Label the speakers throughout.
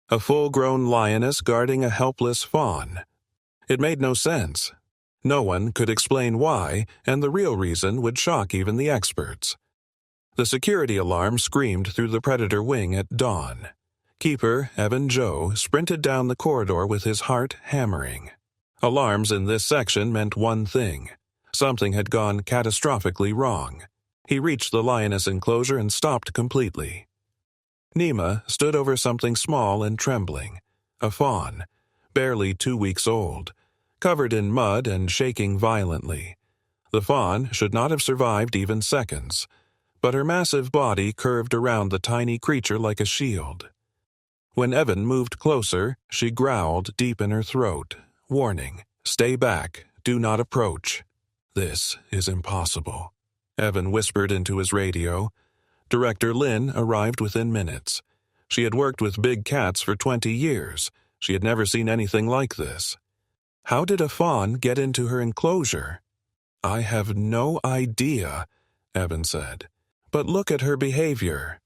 Speaker 1: A full-grown lioness guarding a helpless fawn. It made no sense. No one could explain why, and the real reason would shock even the experts. The security alarm screamed through the predator wing at dawn. Keeper Evan Joe sprinted down the corridor with his heart hammering. Alarms in this section meant one thing. Something had gone catastrophically wrong. He reached the lioness enclosure and stopped completely. Nima stood over something small and trembling. A fawn, barely 2 weeks old, covered in mud and shaking violently. The fawn should not have survived even seconds, but her massive body curved around the tiny creature like a shield. When Evan moved closer, she growled deep in her throat, warning, "Stay back, do not approach." "This is impossible," Evan whispered into his radio. Director Lynn arrived within minutes. She had worked with big cats for 20 years. She had never seen anything like this. How did a fawn get into her enclosure? "I have no idea," Evan said. "But look at her behavior."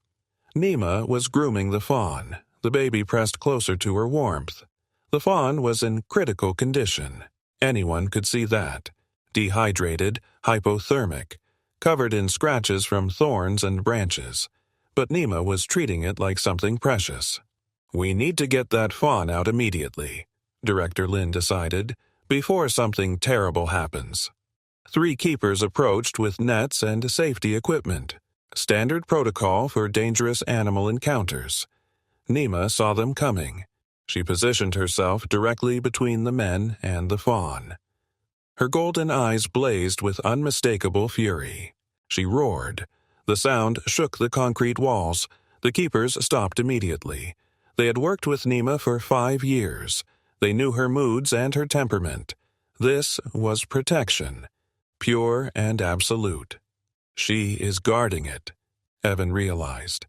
Speaker 1: Nima was grooming the fawn, the baby pressed closer to her warmth. The fawn was in critical condition. Anyone could see that. Dehydrated, hypothermic, covered in scratches from thorns and branches. But Nima was treating it like something precious. "We need to get that fawn out immediately," Director Lynn decided, "before something terrible happens." 3 keepers approached with nets and safety equipment. Standard protocol for dangerous animal encounters. Nima saw them coming. She positioned herself directly between the men and the fawn. Her golden eyes blazed with unmistakable fury. She roared. The sound shook the concrete walls. The keepers stopped immediately. They had worked with Nima for 5 years. They knew her moods and her temperament. This was protection, pure and absolute. She is guarding it, Evan realized.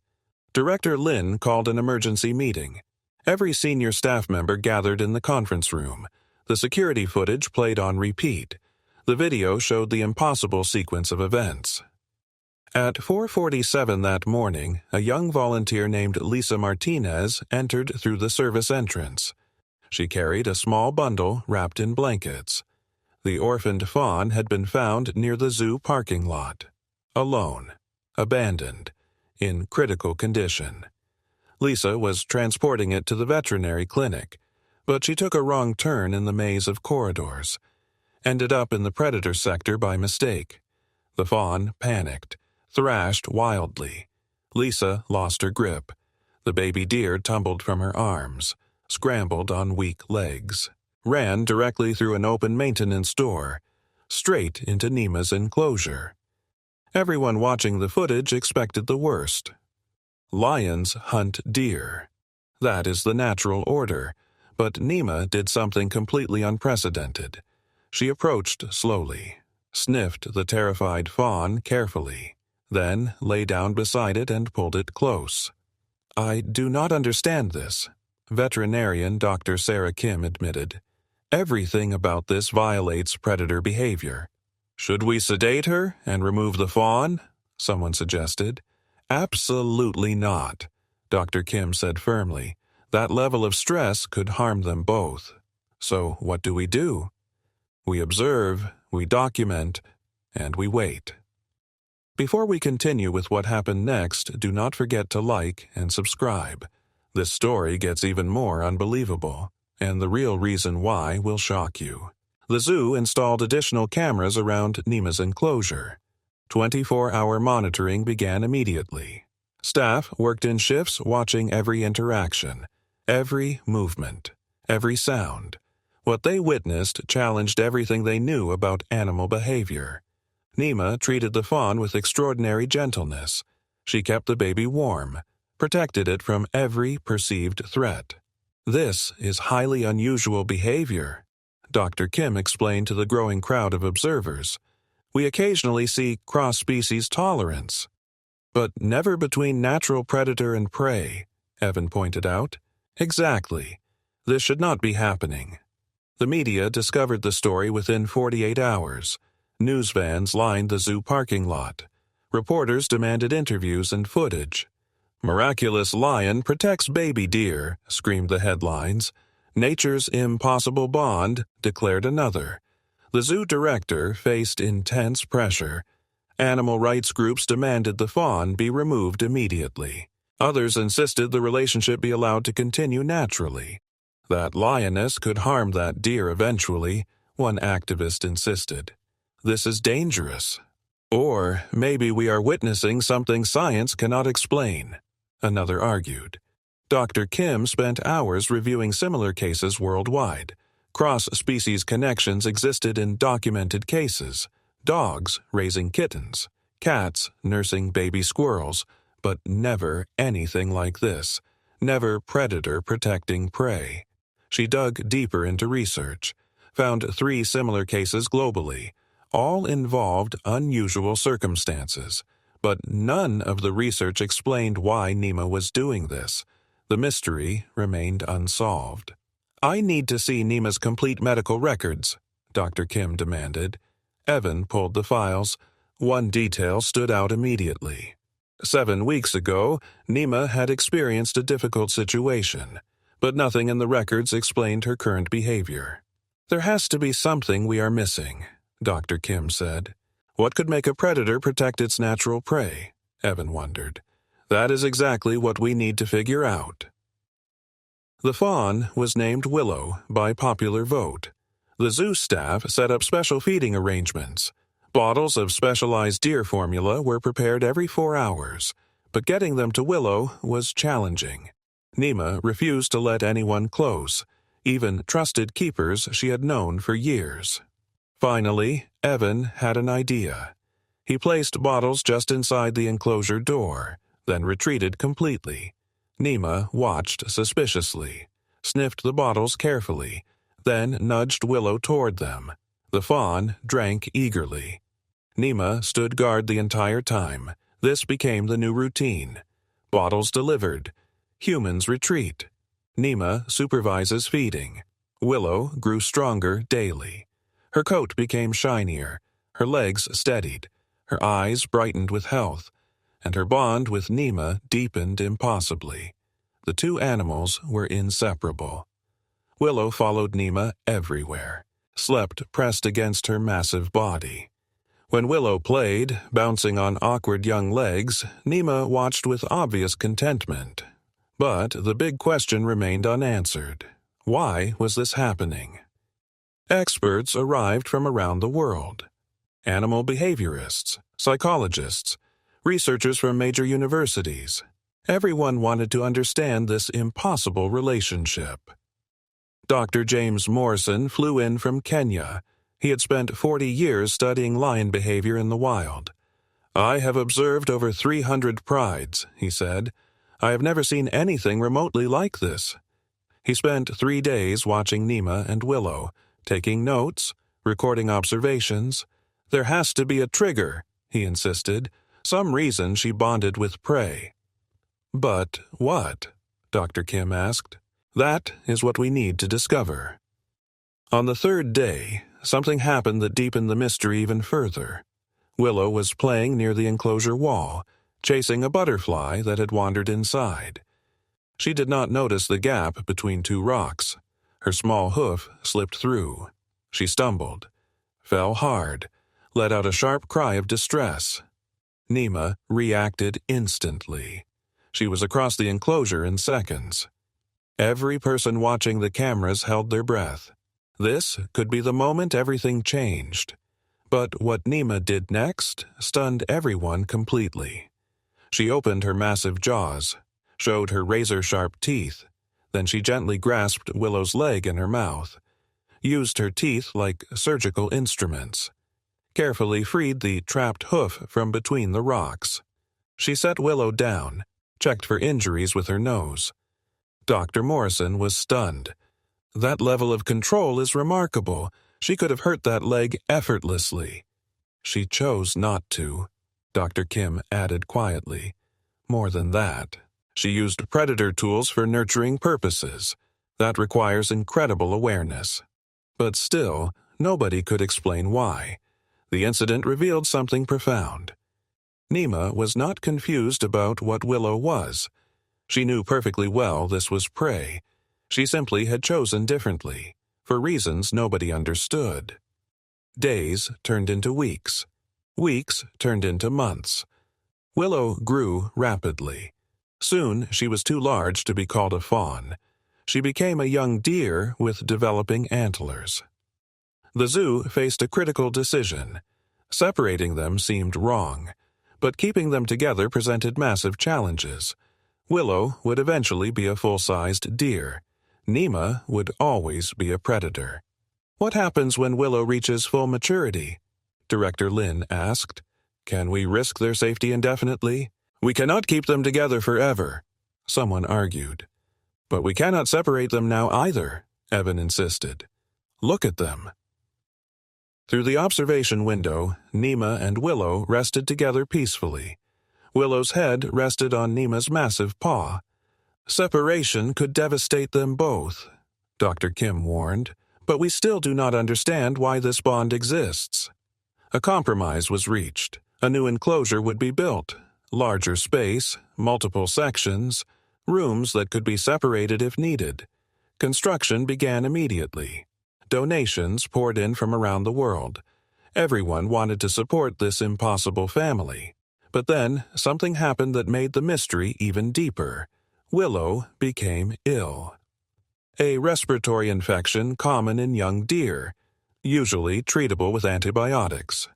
Speaker 1: Director Lynn called an emergency meeting. Every senior staff member gathered in the conference room. The security footage played on repeat. The video showed the impossible sequence of events. At 4:47 that morning, a young volunteer named Lisa Martinez entered through the service entrance. She carried a small bundle wrapped in blankets. The orphaned fawn had been found near the zoo parking lot. Alone, abandoned, in critical condition. Lisa was transporting it to the veterinary clinic, but she took a wrong turn in the maze of corridors. Ended up in the predator sector by mistake. The fawn panicked, thrashed wildly. Lisa lost her grip. The baby deer tumbled from her arms, scrambled on weak legs, ran directly through an open maintenance door, straight into Nima's enclosure. Everyone watching the footage expected the worst. Lions hunt deer. That is the natural order, but Nima did something completely unprecedented. She approached slowly, sniffed the terrified fawn carefully, then lay down beside it and pulled it close. "I do not understand this," veterinarian Dr. Sarah Kim admitted. "Everything about this violates predator behavior." "Should we sedate her and remove the fawn?" someone suggested. "Absolutely not," Dr. Kim said firmly. "That level of stress could harm them both. So what do? We observe, we document, and we wait." Before we continue with what happened next, do not forget to like and subscribe. This story gets even more unbelievable, and the real reason why will shock you. The zoo installed additional cameras around Nima's enclosure. 24-hour monitoring began immediately. Staff worked in shifts watching every interaction, every movement, every sound. What they witnessed challenged everything they knew about animal behavior. Nima treated the fawn with extraordinary gentleness. She kept the baby warm, protected it from every perceived threat. "This is highly unusual behavior," Dr. Kim explained to the growing crowd of observers. "We occasionally see cross-species tolerance, but never between natural predator and prey," Evan pointed out. "Exactly. This should not be happening." The media discovered the story within 48 hours. News vans lined the zoo parking lot. Reporters demanded interviews and footage. "Miraculous lion protects baby deer," screamed the headlines. "Nature's impossible bond," declared another. The zoo director faced intense pressure. Animal rights groups demanded the fawn be removed immediately. Others insisted the relationship be allowed to continue naturally. That Lioness could harm that deer eventually, one activist insisted. "This is dangerous. Or maybe we are witnessing something science cannot explain," another argued. Dr. Kim spent hours reviewing similar cases worldwide. Cross-species connections existed in documented cases. Dogs raising kittens, cats nursing baby squirrels, but never anything like this. Never predator protecting prey. She dug deeper into research, found 3 similar cases globally. All involved unusual circumstances, but none of the research explained why Nima was doing this. The mystery remained unsolved. "I need to see Nima's complete medical records," Dr. Kim demanded. Evan pulled the files. One detail stood out immediately. 7 weeks ago, Nima had experienced a difficult situation, but nothing in the records explained her current behavior. "There has to be something we are missing," Dr. Kim said. "What could make a predator protect its natural prey?" Evan wondered. "That is exactly what we need to figure out." The fawn was named Willow by popular vote. The zoo staff set up special feeding arrangements. Bottles of specialized deer formula were prepared every 4 hours, but getting them to Willow was challenging. Nima refused to let anyone close, even trusted keepers she had known for years. Finally, Evan had an idea. He placed bottles just inside the enclosure door, then retreated completely. Nima watched suspiciously, sniffed the bottles carefully, then nudged Willow toward them. The fawn drank eagerly. Nima stood guard the entire time. This became the new routine. Bottles delivered. Humans retreat. Nima supervises feeding. Willow grew stronger daily. Her coat became shinier, her legs steadied, her eyes brightened with health, and her bond with Nima deepened impossibly. The 2 animals were inseparable. Willow followed Nima everywhere, slept pressed against her massive body. When Willow played, bouncing on awkward young legs, Nima watched with obvious contentment. But the big question remained unanswered. Why was this happening? Experts arrived from around the world. Animal behaviorists, psychologists, researchers from major universities. Everyone wanted to understand this impossible relationship. Dr. James Morrison flew in from Kenya. He had spent 40 years studying lion behavior in the wild. "I have observed over 300 prides," he said. "I have never seen anything remotely like this." He spent 3 days watching Nima and Willow, taking notes, recording observations. "There has to be a trigger," he insisted, "some reason she bonded with prey." "But what?" Dr. Kim asked. "That is what we need to discover." On the 3rd day, something happened that deepened the mystery even further. Willow was playing near the enclosure wall, chasing a butterfly that had wandered inside. She did not notice the gap between 2 rocks. Her small hoof slipped through. She stumbled, fell hard, let out a sharp cry of distress. Nima reacted instantly. She was across the enclosure in seconds. Every person watching the cameras held their breath. This could be the moment everything changed. But what Nima did next stunned everyone completely. She opened her massive jaws, showed her razor-sharp teeth, then she gently grasped Willow's leg in her mouth, used her teeth like surgical instruments, carefully freed the trapped hoof from between the rocks. She set Willow down, checked for injuries with her nose. Dr. Morrison was stunned. "That level of control is remarkable. She could have hurt that leg effortlessly." "She chose not to," Dr. Kim added quietly. "More than that, she used predator tools for nurturing purposes. That requires incredible awareness." But still, nobody could explain why. The incident revealed something profound. Nima was not confused about what Willow was. She knew perfectly well this was prey. She simply had chosen differently, for reasons nobody understood. Days turned into weeks. Weeks turned into months. Willow grew rapidly. Soon she was too large to be called a fawn. She became a young deer with developing antlers. The zoo faced a critical decision. Separating them seemed wrong, but keeping them together presented massive challenges. Willow would eventually be a full-sized deer. Nima would always be a predator. "What happens when Willow reaches full maturity?" Director Lin asked. "Can we risk their safety indefinitely?" "We cannot keep them together forever," someone argued. "But we cannot separate them now either," Evan insisted. "Look at them." Through the observation window, Nima and Willow rested together peacefully. Willow's head rested on Nima's massive paw. "Separation could devastate them both," Dr. Kim warned, "but we still do not understand why this bond exists." A compromise was reached. A new enclosure would be built. Larger space, multiple sections, rooms that could be separated if needed. Construction began immediately. Donations poured in from around the world. Everyone wanted to support this impossible family. But then, something happened that made the mystery even deeper. Willow became ill. A respiratory infection common in young deer, usually treatable with antibiotics.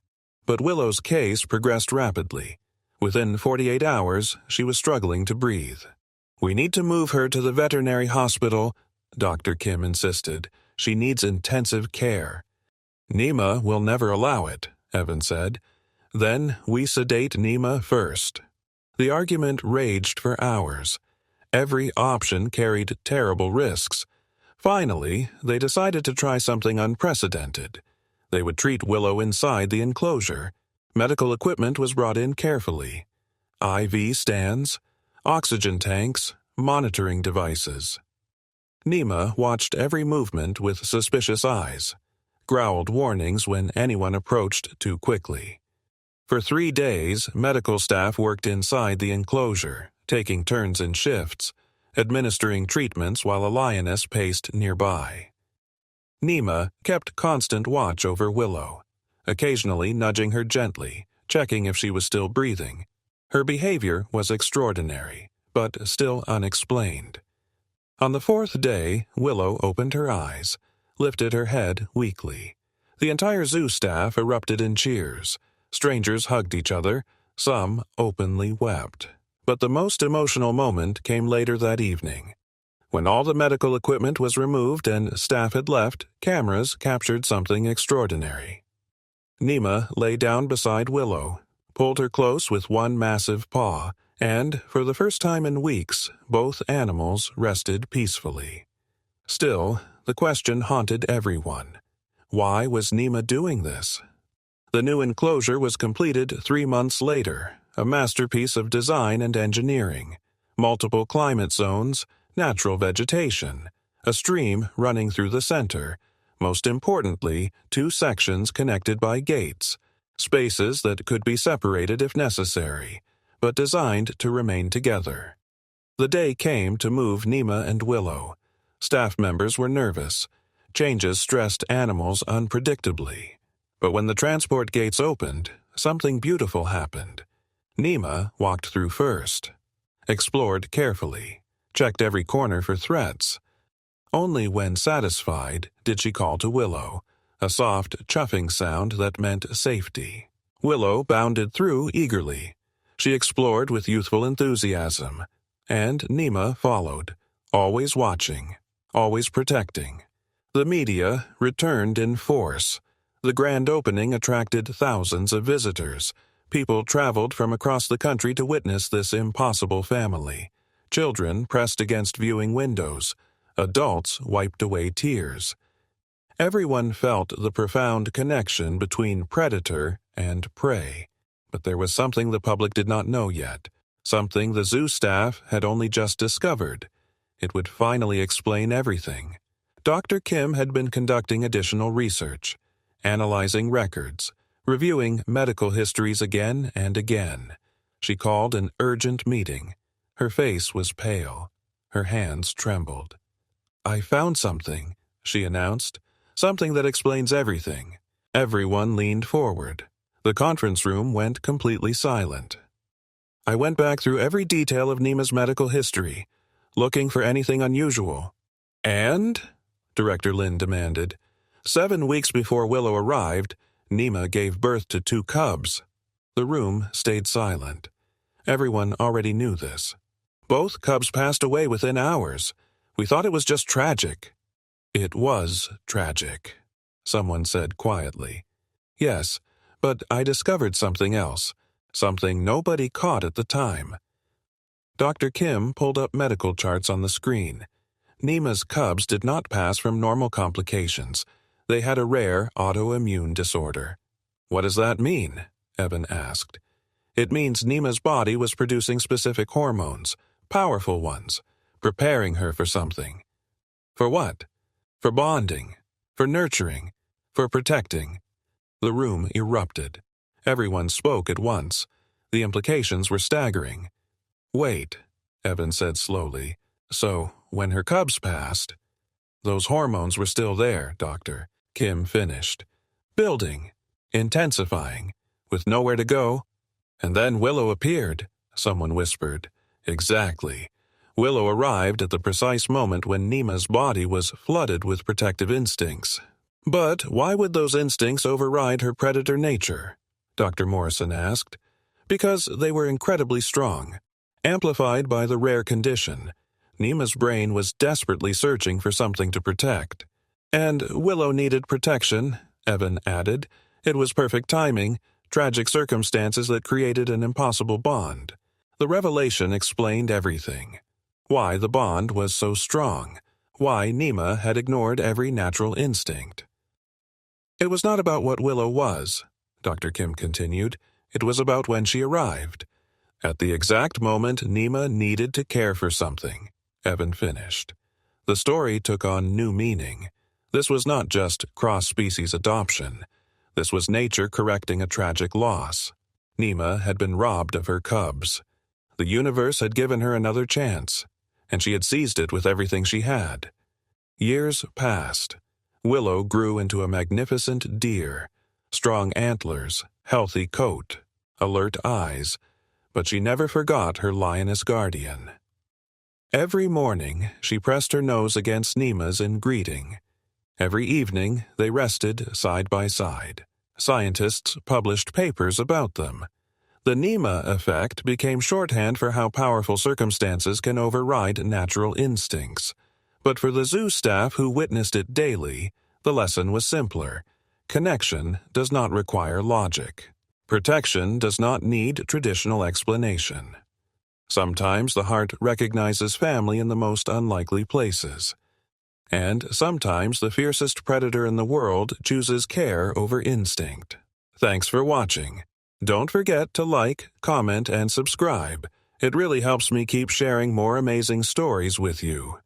Speaker 1: But Willow's case progressed rapidly. Within 48 hours, she was struggling to breathe. "We need to move her to the veterinary hospital," Dr. Kim insisted. "She needs intensive care." "Nima will never allow it," Evan said. "Then we sedate Nima first." The argument raged for hours. Every option carried terrible risks. Finally, they decided to try something unprecedented. They would treat Willow inside the enclosure. Medical equipment was brought in carefully. IV stands, oxygen tanks, monitoring devices. Nima watched every movement with suspicious eyes, growled warnings when anyone approached too quickly. For 3 days, medical staff worked inside the enclosure, taking turns in shifts, administering treatments while a lioness paced nearby. Nima kept constant watch over Willow, occasionally nudging her gently, checking if she was still breathing. Her behavior was extraordinary, but still unexplained. On the 4th day, Willow opened her eyes, lifted her head weakly. The entire zoo staff erupted in cheers. Strangers hugged each other, some openly wept. But the most emotional moment came later that evening. When all the medical equipment was removed and staff had left, cameras captured something extraordinary. Nima lay down beside Willow, pulled her close with one massive paw, and, for the first time in weeks, both animals rested peacefully. Still, the question haunted everyone. Why was Nima doing this? The new enclosure was completed 3 months later, a masterpiece of design and engineering. Multiple climate zones, natural vegetation, a stream running through the center, most importantly, 2 sections connected by gates, spaces that could be separated if necessary, but designed to remain together. The day came to move Nima and Willow. Staff members were nervous. Changes stressed animals unpredictably. But when the transport gates opened, something beautiful happened. Nima walked through first, explored carefully, checked every corner for threats. Only when satisfied did she call to Willow, a soft, chuffing sound that meant safety. Willow bounded through eagerly. She explored with youthful enthusiasm, and Nima followed, always watching, always protecting. The media returned in force. The grand opening attracted thousands of visitors. People traveled from across the country to witness this impossible family. Children pressed against viewing windows. Adults wiped away tears. Everyone felt the profound connection between predator and prey. But there was something the public did not know yet, something the zoo staff had only just discovered. It would finally explain everything. Dr. Kim had been conducting additional research, analyzing records, reviewing medical histories again and again. She called an urgent meeting. Her face was pale. Her hands trembled. "I found something," she announced. "Something that explains everything." Everyone leaned forward. The conference room went completely silent. "I went back through every detail of Nima's medical history, looking for anything unusual." "And?" Director Lin demanded. 7 weeks before Willow arrived, Nima gave birth to 2 cubs. The room stayed silent. Everyone already knew this. "Both cubs passed away within hours. We thought it was just tragic." "It was tragic," someone said quietly. "Yes, but I discovered something else, something nobody caught at the time." Dr. Kim pulled up medical charts on the screen. Nima's cubs did not pass from normal complications. They had a rare autoimmune disorder. "What does that mean?" Evan asked. "It means Nima's body was producing specific hormones, powerful ones, preparing her for something." "For what?" "For bonding, for nurturing, for protecting." The room erupted. Everyone spoke at once. The implications were staggering. "Wait," Evan said slowly. "So, when her cubs passed—" "Those hormones were still there, Doctor," Kim finished. "Building, intensifying, with nowhere to go." "And then Willow appeared," someone whispered. "Exactly. Willow arrived at the precise moment when Nima's body was flooded with protective instincts." "But why would those instincts override her predator nature?" Dr. Morrison asked. "Because they were incredibly strong, amplified by the rare condition. Nima's brain was desperately searching for something to protect. And Willow needed protection," Evan added. "It was perfect timing, tragic circumstances that created an impossible bond." The revelation explained everything. Why the bond was so strong. Why Nima had ignored every natural instinct. "It was not about what Willow was," Dr. Kim continued. "It was about when she arrived. At the exact moment Nima needed to care for something," Evan finished. The story took on new meaning. This was not just cross-species adoption. This was nature correcting a tragic loss. Nima had been robbed of her cubs. The universe had given her another chance, and she had seized it with everything she had. Years passed. Willow grew into a magnificent deer, strong antlers, healthy coat, alert eyes, but she never forgot her lioness guardian. Every morning, she pressed her nose against Nima's in greeting. Every evening, they rested side by side. Scientists published papers about them. The Nima effect became shorthand for how powerful circumstances can override natural instincts. But for the zoo staff who witnessed it daily, the lesson was simpler. Connection does not require logic. Protection does not need traditional explanation. Sometimes the heart recognizes family in the most unlikely places. And sometimes the fiercest predator in the world chooses care over instinct. Thanks for watching. Don't forget to like, comment, and subscribe. It really helps me keep sharing more amazing stories with you.